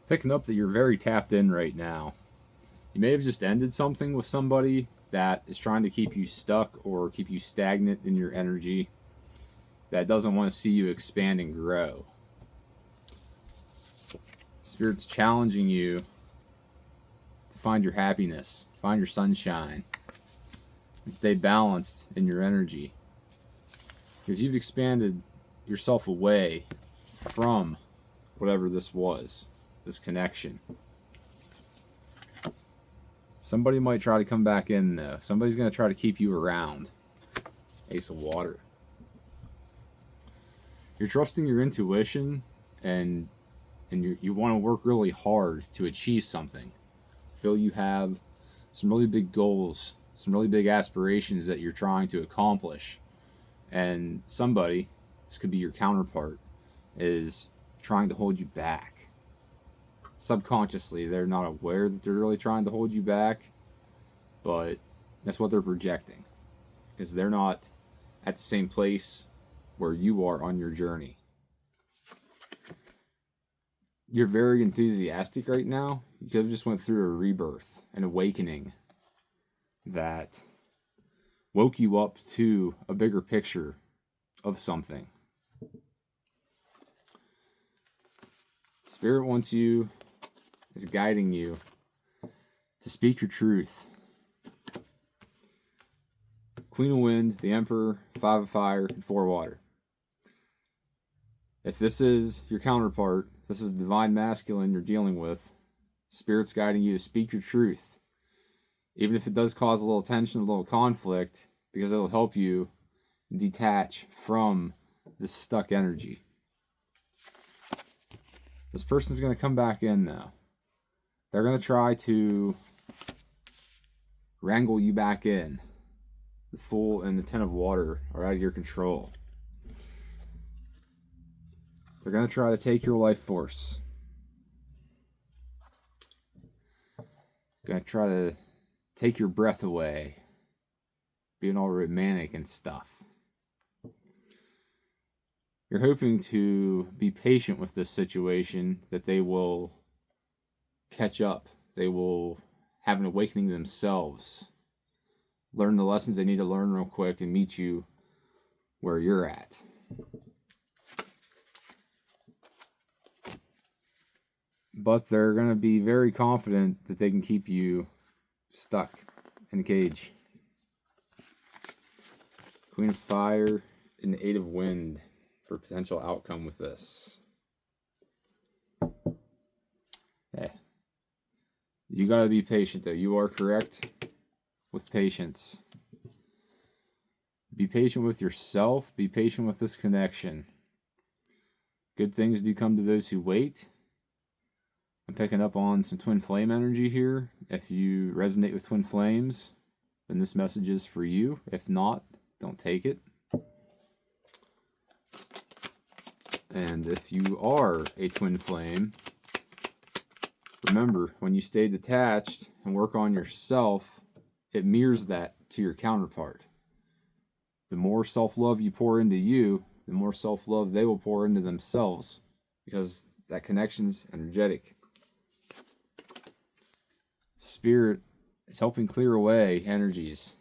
Picking up that you're very tapped in right now. You may have just ended something with somebody that is trying to keep you stuck or keep you stagnant in your energy, that doesn't want to see you expand and grow. Spirit's challenging you to find your happiness, find your sunshine, and stay balanced in your energy. Because you've expanded yourself away from whatever this was, this connection. Somebody might try to come back in, though. Somebody's going to try to keep you around. Ace of Water. You're trusting your intuition, and you want to work really hard to achieve something. Feel you have some really big goals, some really big aspirations that you're trying to accomplish. And somebody, this could be your counterpart, is trying to hold you back. Subconsciously, they're not aware that they're really trying to hold you back, but that's what they're projecting, because they're not at the same place where you are on your journey. You're very enthusiastic right now. You could have just went through a rebirth, an awakening that woke you up to a bigger picture of something. Spirit wants you, is guiding you to speak your truth. Queen of Wind, the Emperor, 5 of Fire, and 4 of Water. If this is your counterpart, this is Divine Masculine you're dealing with, Spirit's guiding you to speak your truth. Even if it does cause a little tension, a little conflict, because it'll help you detach from this stuck energy. This person's going to come back in, though. They're going to try to wrangle you back in. The Fool and the 10 of Water are out of your control. They're going to try to take your life force. They're going to try to take your breath away. Being all romantic and stuff. You're hoping to be patient with this situation, that they will catch up. They will have an awakening themselves. Learn the lessons they need to learn real quick and meet you where you're at. But they're going to be very confident that they can keep you stuck in a cage. Queen of Fire and the 8 of Wind for potential outcome with this. Yeah. You got to be patient, though. You are correct with patience. Be patient with yourself. Be patient with this connection. Good things do come to those who wait. I'm picking up on some twin flame energy here. If you resonate with twin flames, then this message is for you. If not, don't take it. And if you are a twin flame, remember, when you stay detached and work on yourself, it mirrors that to your counterpart. The more self-love you pour into you, the more self-love they will pour into themselves, because that connection's energetic. Spirit is helping clear away energies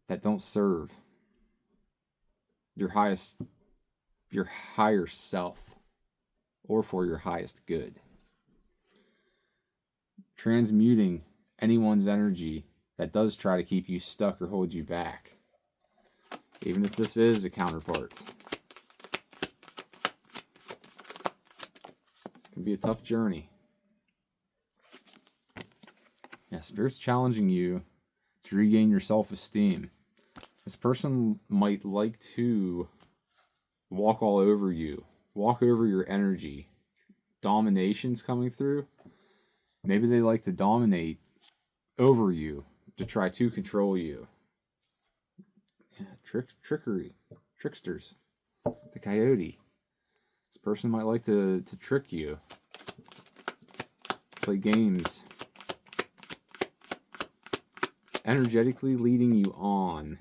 that don't serve your higher self, or for your highest good. Transmuting anyone's energy that does try to keep you stuck or hold you back, even if this is a counterpart. It can be a tough journey. Yeah, Spirit's challenging you to regain your self-esteem. This person might like to walk all over you, walk over your energy. Domination's coming through. Maybe they like to dominate over you, to try to control you. Yeah, trickery, tricksters. The Coyote. This person might like to trick you, play games, energetically leading you on,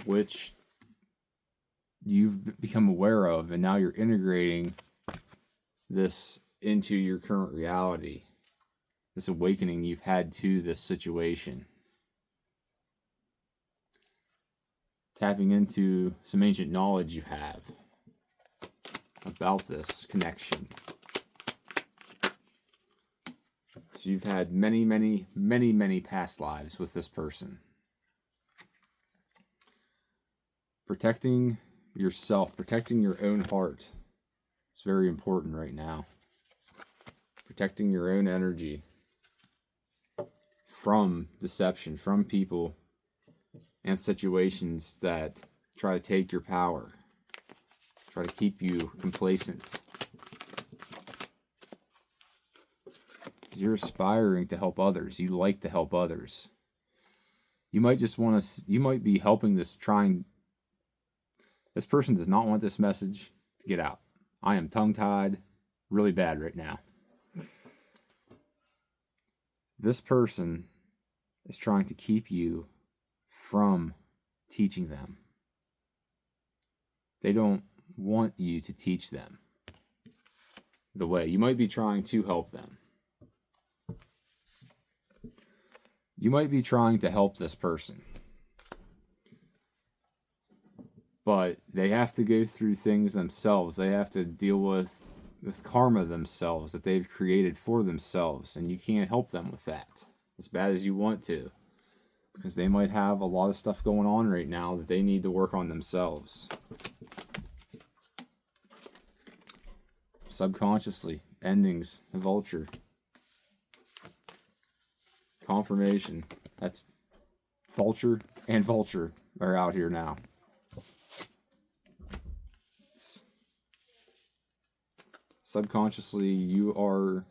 which you've become aware of, and now you're integrating this into your current reality, this awakening you've had to this situation. Tapping into some ancient knowledge you have about this connection. So you've had many, many, many, many past lives with this person. Protecting yourself, protecting your own heart. It's very important right now. Protecting your own energy from deception, from people and situations that try to take your power, try to keep you complacent. Because you're aspiring to help others. You like to help others. You might just want to, you might be helping this person does not want this message to get out. I am tongue-tied really bad right now. This person is trying to keep you from teaching them. They don't want you to teach them the way. You might be trying to help them. You might be trying to help this person. But they have to go through things themselves. They have to deal with karma themselves that they've created for themselves. And you can't help them with that as bad as you want to. Because they might have a lot of stuff going on right now that they need to work on themselves. Subconsciously. Endings. The vulture. Confirmation. That's vulture and vulture are out here now. Subconsciously, you're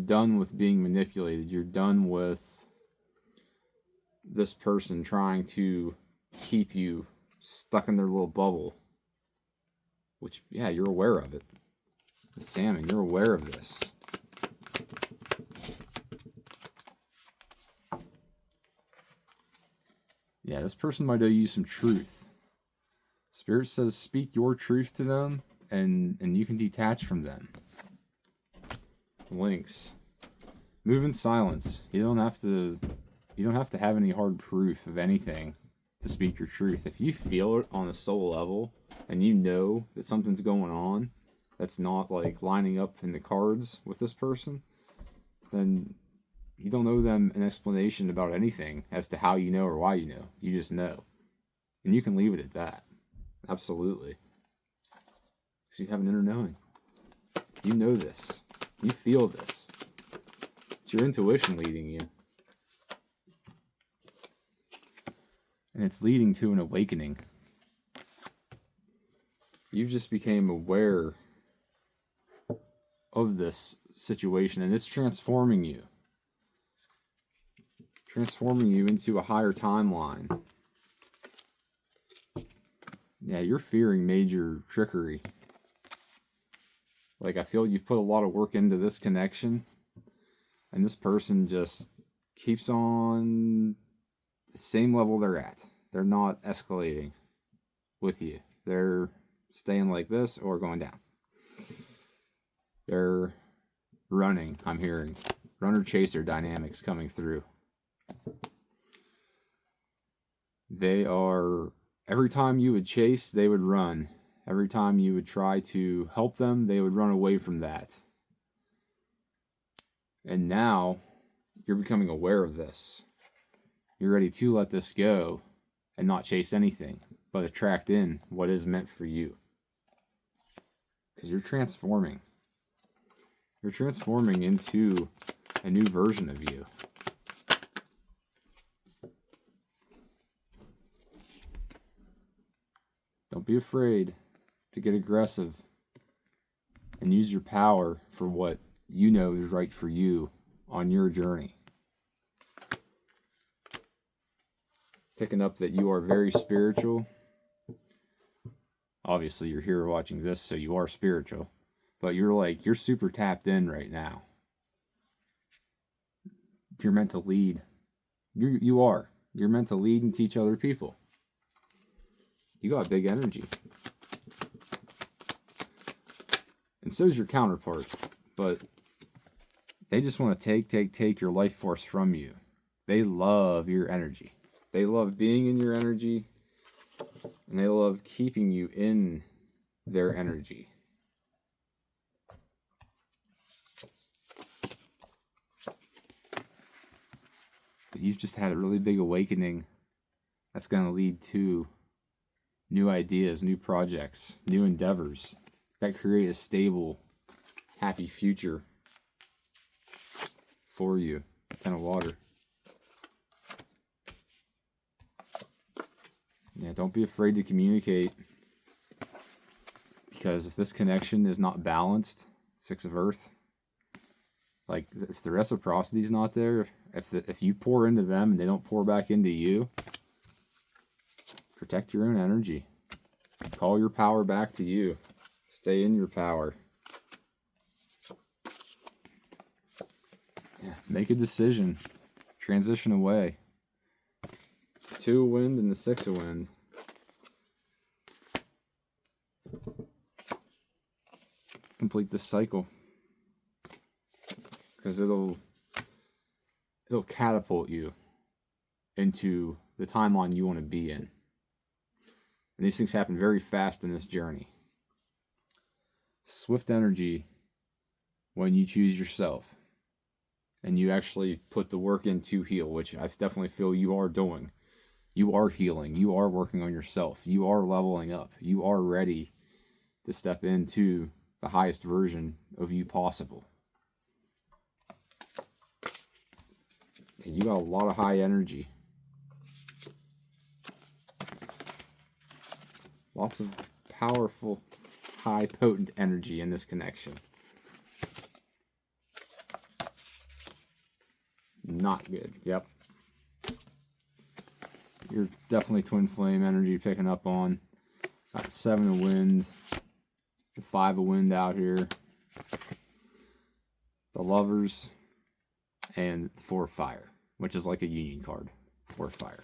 done with being manipulated. You're done with this person trying to keep you stuck in their little bubble. Which, yeah, you're aware of it. The salmon, you're aware of this. Yeah, this person might owe you some truth. Spirit says speak your truth to them, and you can detach from them. Links. Move in silence. You don't have to have any hard proof of anything to speak your truth. If you feel it on a soul level and you know that something's going on that's not like lining up in the cards with this person, then you don't owe them an explanation about anything as to how you know or why you know. You just know. And you can leave it at that. Absolutely. Because you have an inner knowing. You know this. You feel this. It's your intuition leading you. And it's leading to an awakening. You just became aware of this situation, and it's transforming you. Transforming you into a higher timeline. Yeah, you're fearing major trickery. Like, I feel you've put a lot of work into this connection, and this person just keeps on the same level they're at. They're not escalating with you. They're staying like this or going down. They're running, I'm hearing. Runner-chaser dynamics coming through. They are, every time you would chase, they would run. Every time you would try to help them, they would run away from that. And now, you're becoming aware of this. You're ready to let this go and not chase anything, but attract in what is meant for you. Because you're transforming. You're transforming into a new version of you. Don't be afraid to get aggressive and use your power for what you know is right for you on your journey. Picking up that you are very spiritual. Obviously, you're here watching this, so you are spiritual. But you're super tapped in right now. You're meant to lead. You are. You're meant to lead and teach other people. You got big energy. And so's your counterpart. But they just want to take your life force from you. They love your energy. They love being in your energy. And they love keeping you in their energy. But you've just had a really big awakening that's going to lead to new ideas, new projects, new endeavors that create a stable, happy future for you. 10 of water. Yeah, don't be afraid to communicate. Because if this connection is not balanced, 6 of earth, like if the reciprocity is not there, if you pour into them and they don't pour back into you, protect your own energy. Call your power back to you. Stay in your power. Yeah, make a decision. Transition away. 2 of wind and the 6 of wind. Complete this cycle. Because it'll catapult you into the timeline you want to be in. And these things happen very fast in this journey. Swift energy when you choose yourself. And you actually put the work in to heal, which I definitely feel you are doing. You are healing. You are working on yourself. You are leveling up. You are ready to step into the highest version of you possible. And you got a lot of high energy. Lots of powerful, high, potent energy in this connection. Not good. Yep. You're definitely twin flame energy picking up on. Got 7 of wind. The 5 of wind out here. The lovers. And the 4 of fire, which is like a union card. 4 of fire.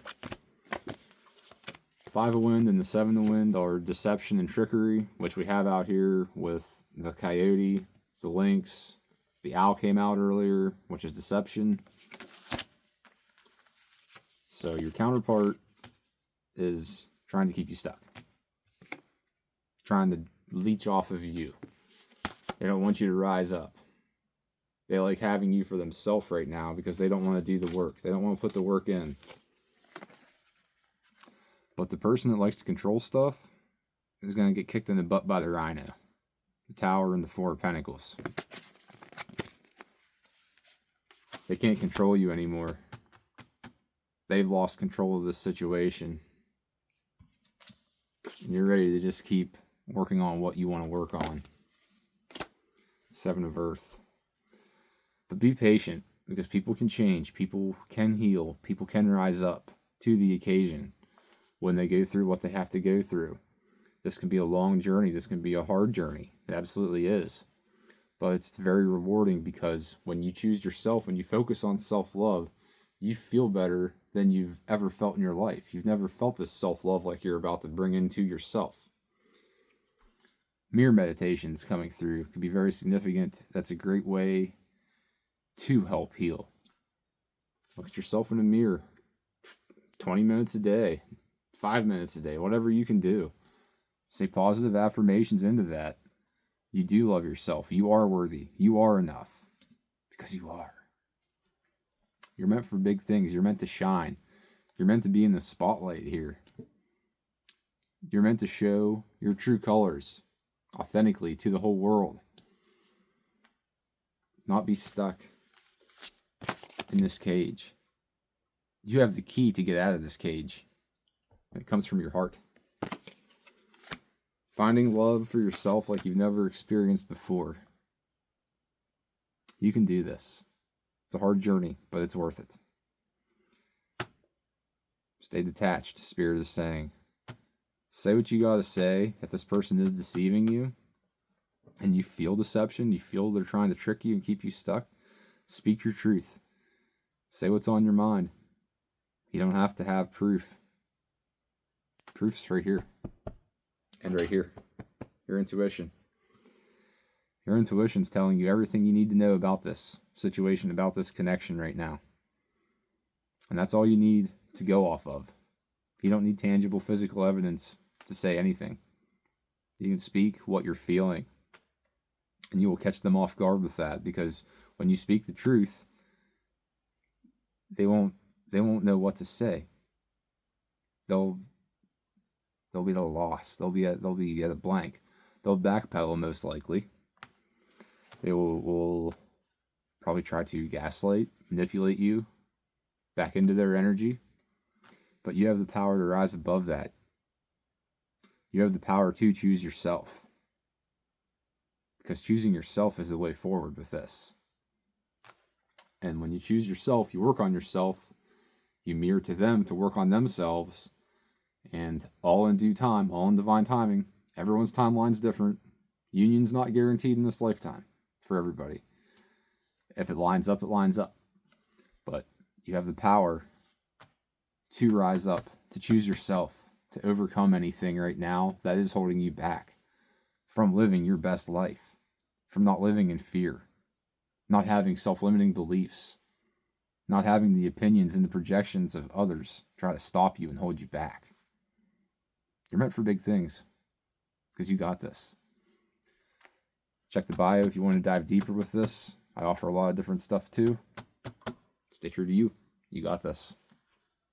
5 of wind and the 7 of wind are deception and trickery, which we have out here with the coyote, the lynx. The owl came out earlier, which is deception. So your counterpart is trying to keep you stuck. Trying to leech off of you. They don't want you to rise up. They like having you for themselves right now because they don't want to do the work. They don't want to put the work in. But the person that likes to control stuff is going to get kicked in the butt by the rhino. The tower and the 4 of pentacles. They can't control you anymore. They've lost control of this situation. And you're ready to just keep working on what you want to work on. 7 of earth. But be patient, because people can change, people can heal, people can rise up to the occasion when they go through what they have to go through. This can be a long journey, this can be a hard journey. It absolutely is. But it's very rewarding because when you choose yourself, when you focus on self-love, you feel better than you've ever felt in your life. You've never felt this self-love like you're about to bring into yourself. Mirror meditations coming through can be very significant. That's a great way to help heal. Look at yourself in a mirror 20 minutes a day, 5 minutes a day, whatever you can do. Say positive affirmations into that. You do love yourself. You are worthy. You are enough. Because you are. You're meant for big things. You're meant to shine. You're meant to be in the spotlight here. You're meant to show your true colors authentically to the whole world. Not be stuck in this cage. You have the key to get out of this cage. It comes from your heart. Finding love for yourself like you've never experienced before. You can do this. It's a hard journey, but it's worth it. Stay detached, Spirit is saying. Say what you gotta say. If this person is deceiving you, and you feel deception, you feel they're trying to trick you and keep you stuck, speak your truth. Say what's on your mind. You don't have to have proof. Proof's right here. And right here. Your intuition. Your intuition's telling you everything you need to know about this situation, about this connection right now. And that's all you need to go off of. You don't need tangible physical evidence to say anything. You can speak what you're feeling. And you will catch them off guard with that, because when you speak the truth, they won't know what to say. They'll be at a loss. They'll be at a blank. They'll backpedal most likely. They will probably try to gaslight, manipulate you back into their energy. But you have the power to rise above that. You have the power to choose yourself. Because choosing yourself is the way forward with this. And when you choose yourself, you work on yourself, you mirror to them to work on themselves, and all in due time, all in divine timing. Everyone's timeline's different. Union's not guaranteed in this lifetime for everybody. If it lines up, it lines up. But you have the power to rise up, to choose yourself, to overcome anything right now that is holding you back from living your best life, from not living in fear, not having self-limiting beliefs, not having the opinions and the projections of others try to stop you and hold you back. You're meant for big things, because you got this. Check the bio if you want to dive deeper with this. I offer a lot of different stuff too. Stay true to you. You got this.